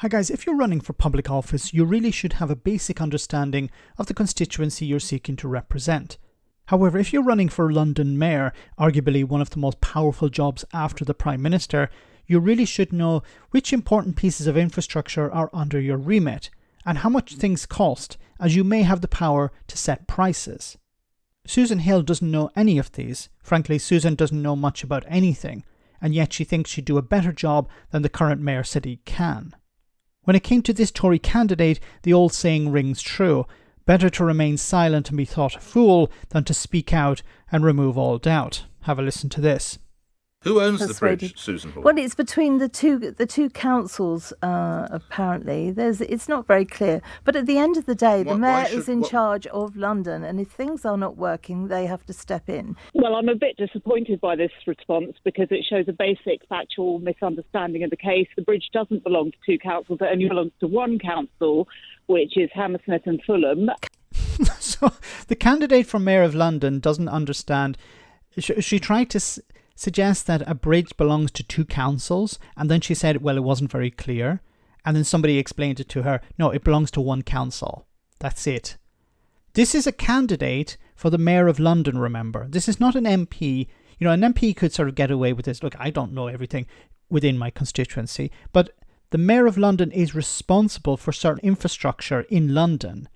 Hi guys, if you're running for public office, you really should have a basic understanding of the constituency you're seeking to represent. However, if you're running for London Mayor, arguably one of the most powerful jobs after the Prime Minister, you really should know which important pieces of infrastructure are under your remit and how much things cost, as you may have the power to set prices. Susan Hill doesn't know any of these. Frankly, Susan doesn't know much about anything, and yet she thinks she'd do a better job than the current Mayor Sadiq Khan. When it came to this Tory candidate, the old saying rings true: better to remain silent and be thought a fool than to speak out and remove all doubt. Have a listen to this. Who owns the bridge, Susan Hall? Well, it's between the two councils, apparently. It's not very clear. But at the end of the day, the mayor is in charge of London, and if things are not working, they have to step in. Well, I'm a bit disappointed by this response because it shows a basic factual misunderstanding of the case. The bridge doesn't belong to two councils. It only belongs to one council, which is Hammersmith and Fulham. So the candidate for Mayor of London doesn't understand. She tried to suggest that a bridge belongs to two councils, and then she said, well, it wasn't very clear, and then somebody explained it to her. No, it belongs to one council. That's it. This is a candidate for the Mayor of London, remember. This is not an MP. You know, an MP could sort of get away with this. Look, I don't know everything within my constituency, but the Mayor of London is responsible for certain infrastructure in London.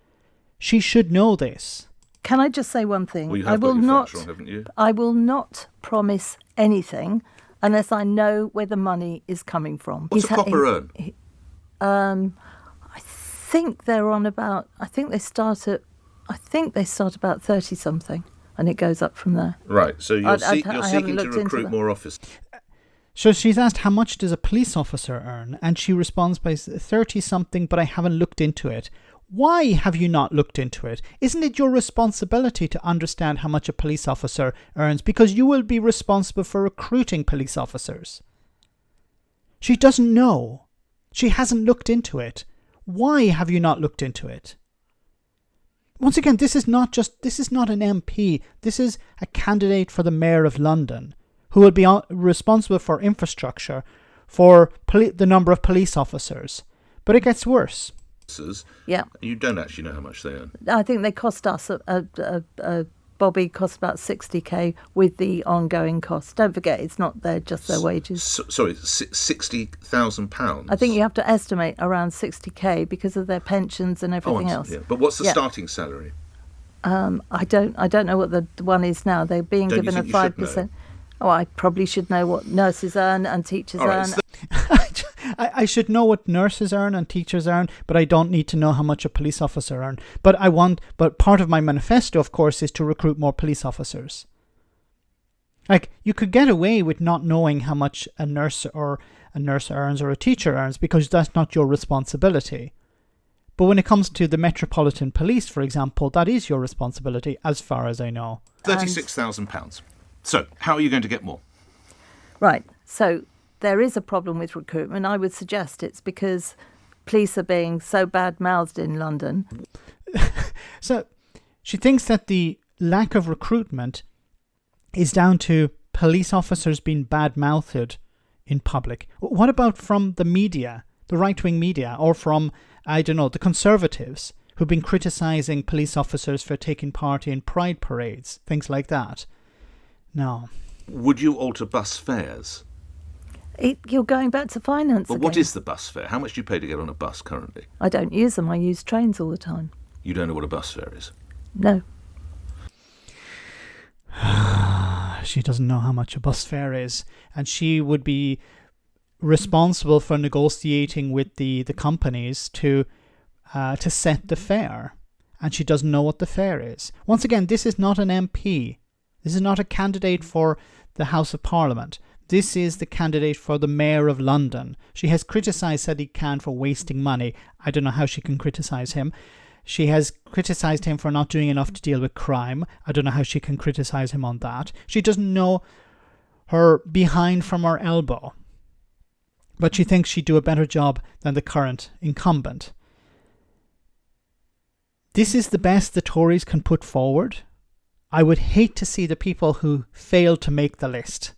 She should know this. Can I just say one thing? Well, you have got your facts wrong, haven't you? I will not promise anything unless I know where the money is coming from. What's a copper urn? I think they're on about. I think they start about 30 something, and it goes up from there. Right. So you're seeking to recruit more officers. So she's asked, how much does a police officer earn? And she responds by 30 something, but I haven't looked into it. Why have you not looked into it? Isn't it your responsibility to understand how much a police officer earns? Because you will be responsible for recruiting police officers. She doesn't know. She hasn't looked into it. Why have you not looked into it? Once again, this is not an MP. This is a candidate for the Mayor of London who will be responsible for infrastructure, for the number of police officers. But it gets worse. Yeah. You don't actually know how much they earn. I think they cost us, Bobby costs about 60k with the ongoing costs. Don't forget, it's not just their wages. Sorry, £60,000? I think you have to estimate around 60k because of their pensions and everything else. Yeah. But what's the starting salary? I don't know what the one is now. They're being given a 5%. Oh, I probably should know what nurses earn and teachers earn. I should know what nurses earn and teachers earn, but I don't need to know how much a police officer earns. But part of my manifesto, of course, is to recruit more police officers. Like, you could get away with not knowing how much a nurse earns or a teacher earns because that's not your responsibility. But when it comes to the Metropolitan Police, for example, that is your responsibility, as far as I know. £36,000. So, how are you going to get more? Right. So, there is a problem with recruitment. I would suggest it's because police are being so bad-mouthed in London. So, she thinks that the lack of recruitment is down to police officers being bad-mouthed in public. What about from the media, the right-wing media, or from, I don't know, the Conservatives, who've been criticising police officers for taking part in pride parades, things like that? No. Would you alter bus fares? You're going back to finance again. What is the bus fare? How much do you pay to get on a bus currently? I don't use them. I use trains all the time. You don't know what a bus fare is? No. She doesn't know how much a bus fare is, and she would be responsible for negotiating with the companies to set the fare, and she doesn't know what the fare is. Once again, this is not an MP. This is not a candidate for the House of Parliament. This is the candidate for the Mayor of London. She has criticised Sadiq Khan for wasting money. I don't know how she can criticise him. She has criticised him for not doing enough to deal with crime. I don't know how she can criticise him on that. She doesn't know her behind from her elbow. But she thinks she'd do a better job than the current incumbent. This is the best the Tories can put forward. I would hate to see the people who failed to make the list.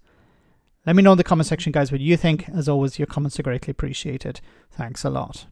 Let me know in the comment section, guys, what you think. As always, your comments are greatly appreciated. Thanks a lot.